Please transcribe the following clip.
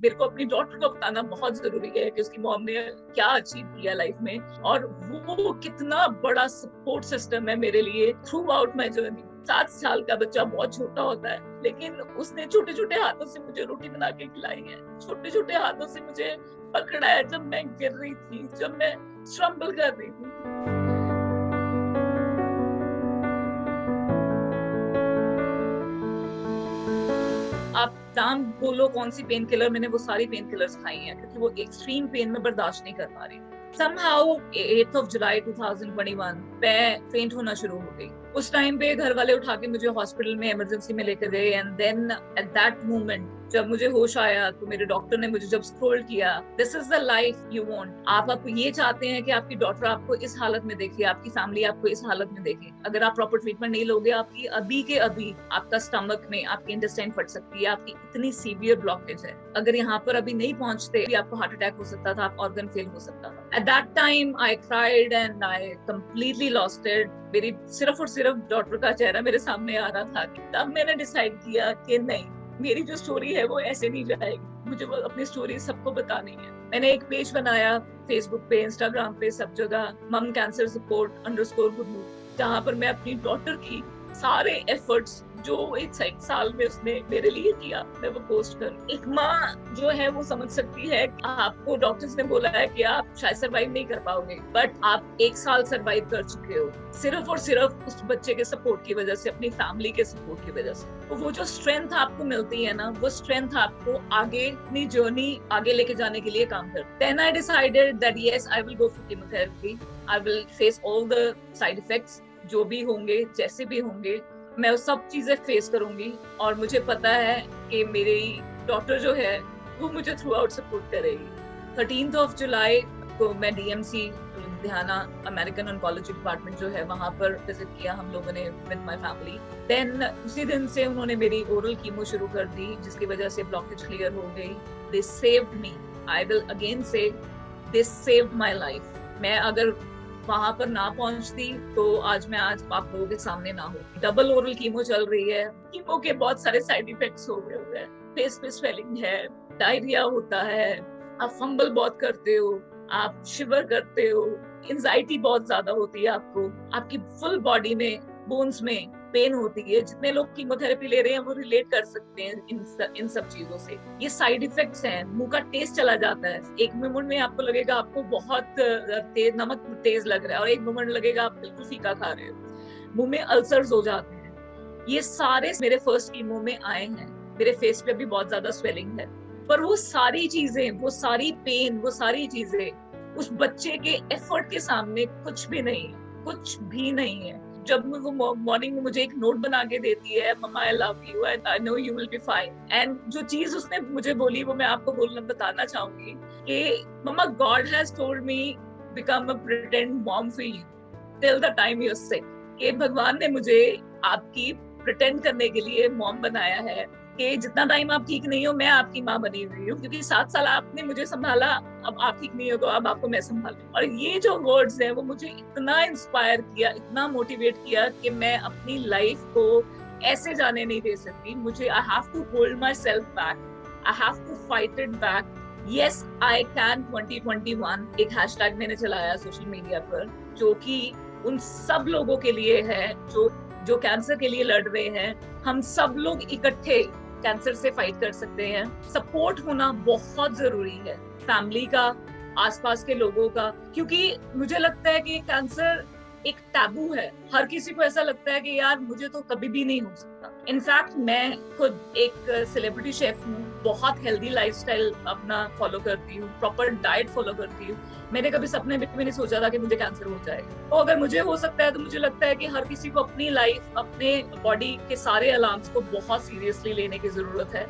मेरे को अपनी डॉटर को बताना बहुत जरूरी है कि उसकी मॉम ने क्या अचीव किया लाइफ में, और वो कितना बड़ा सपोर्ट सिस्टम है मेरे लिए थ्रू आउट माई जर्नी। 7 साल का बच्चा बहुत छोटा होता है, लेकिन उसने छोटे छोटे हाथों से मुझे रोटी बना के खिलाई है, छोटे छोटे हाथों से मुझे पकड़ा है जब मैं गिर रही थी, जब मैं स्ट्रम्बल कर रही थी। आप नाम बोलो कौन सी पेन किलर, मैंने वो सारी पेन किलर्स खाई हैं, क्योंकि वो एक्सट्रीम पेन में बर्दाश्त नहीं कर पा रही। Somehow 8th of July 2021 मैं फेंट होना शुरू हो गई। उस टाइम पे घर वाले उठा के मुझे हॉस्पिटल में इमरजेंसी में लेकर गए, and then at that moment जब मुझे होश आया तो मेरे डॉक्टर ने मुझे जब स्क्रोल किया, this is the life you want. आप ये चाहते हैं कि आपकी डॉटर आपको इस हालत में देखे, आपकी फैमिली आपको इस हालत में देखे। अगर आप प्रॉपर ट्रीटमेंट नहीं लोगे, आपकी अभी के अभी आपका स्टमक में आपकी इंटेस्टाइन फट सकती है, आपकी इतनी सीवियर ब्लॉकेज है। अगर यहाँ पर अभी नहीं पहुंचते आपको हार्ट अटैक हो सकता था, आप ऑर्गन फेल हो सकता था। At that time I cried and I completely lost it. मेरी सिर्फ और सिर्फ डॉटर का चेहरा मेरे सामने आ रहा था। तब मैंने डिसाइड किया कि नहीं, मेरी जो स्टोरी है वो ऐसे नहीं जाएगी, मुझे वो अपनी स्टोरी सबको बतानी है। मैंने एक पेज बनाया फेसबुक पे, इंस्टाग्राम पे, सब जगह, मम कैंसर सपोर्ट _गुरु, जहाँ पर मैं अपनी डॉटर की सारे एफर्ट्स जो एक साल में उसने मेरे लिए किया, मैं वो पोस्ट करूं। एक माँ जो है वो समझ सकती है, आपको डॉक्टर्स ने बोला है कि आप शायद सरवाइव नहीं कर पाओगे, बट आप 1 साल सरवाइव कर चुके हो, सिर्फ और सिर्फ उस बच्चे के सपोर्ट की वजह से, अपनी फैमिली के सपोर्ट की वजह से। तो वो जो स्ट्रेंथ आपको मिलती है ना, वो स्ट्रेंथ आपको आगे अपनी जर्नी आगे लेके जाने के लिए काम करती है। Then I decided that yes, I will go for chemotherapy, I will face all the side effects, जो भी होंगे, जैसे भी होंगे, मैं वो सब चीजें फेस करूंगी। और मुझे पता है कि मेरी डॉटर जो है वो मुझे थ्रू आउट सपोर्ट करेगी। 13th of July को मैं DMC Ludhiana American oncology department जो है वहां पर विजिट किया हम लोगों ने विद माय फैमिली। देन उसी दिन से उन्होंने मेरी ओरल कीमो शुरू कर दी, जिसकी वजह से ब्लॉकेज क्लियर हो गई। They saved me, I will again say they saved my life. मैं अगर वहां पर ना पहुंचती तो आज आप लोगों के सामने ना हो। डबल ओरल कीमो चल रही है, कीमो के बहुत सारे साइड इफेक्ट्स हो गए हुए हैं, फेस पे स्वेलिंग है, डायरिया होता है, आप फंबल बहुत करते हो, आप शिवर करते हो, एंजाइटी बहुत ज्यादा होती है आपको, आपकी फुल बॉडी में, बोन्स में पेन होती है। जितने लोग कीमोथेरेपी ले रहे हैं वो रिलेट कर सकते हैं इन सब चीजों से। ये साइड इफेक्ट्स हैं। मुंह का टेस्ट चला जाता है, एक मोमेंट में आपको लगेगा आपको बहुत तेज नमक तेज लग रहा है, और एक मोमेंट लगेगा आप बिल्कुल फीका खा रहे हो। मुंह में अल्सर्स हो जाते हैं। ये सारे मेरे फर्स्ट कीमो में आए हैं। मेरे फेस पे भी बहुत ज्यादा स्वेलिंग है, पर वो सारी चीजें, वो सारी पेन, वो सारी चीजें उस बच्चे के एफर्ट के सामने कुछ भी नहीं है, कुछ भी नहीं है। जब वो मॉर्निंग में मुझे एक नोट बना के देती है, mama I love you and I know you will be fine, and जो चीज उसने मुझे बोली वो मैं आपको बताना चाहूंगी कि mama, god has told me become a pretend mom for you till the time you are sick. कि भगवान ने मुझे आपकी प्रिटेंड करने के लिए मॉम बनाया है कि जितना टाइम आप ठीक नहीं हो मैं आपकी माँ बनी हुई हूँ, क्योंकि 7 साल आपने मुझे संभाला, अब आप ठीक नहीं हो तो अब आपको मैं संभालूं। और ये जो वर्ड्स हैं वो मुझे इतना इंस्पायर किया, इतना मोटिवेट किया कि मैं अपनी लाइफ को ऐसे जाने नहीं दे सकती। मुझे I have to hold myself back, I have to fight it back. Yes I can 2021 एक हैशटैग मैंने चलाया सोशल मीडिया पर, जो कि उन सब लोगों के लिए है जो कैंसर के लिए लड़ रहे हैं। हम सब लोग इकट्ठे कैंसर से फाइट कर सकते हैं। सपोर्ट होना बहुत जरूरी है, फैमिली का, आसपास के लोगों का, क्योंकि मुझे लगता है कि कैंसर एक टैबू है। हर किसी को ऐसा लगता है कि यार मुझे तो कभी भी नहीं हो सकता। इनफैक्ट मैं खुद एक सेलिब्रिटी शेफ हूँ, बहुत हेल्दी लाइफस्टाइल अपना फॉलो करती हूँ, प्रॉपर डाइट फॉलो करती हूँ। मैंने कभी सपने में भी नहीं सोचा था कि मुझे कैंसर हो जाएगा। तो अगर मुझे हो सकता है तो मुझे लगता है कि हर किसी को अपनी लाइफ, अपने बॉडी के सारे अलार्म्स को बहुत सीरियसली लेने की जरूरत है।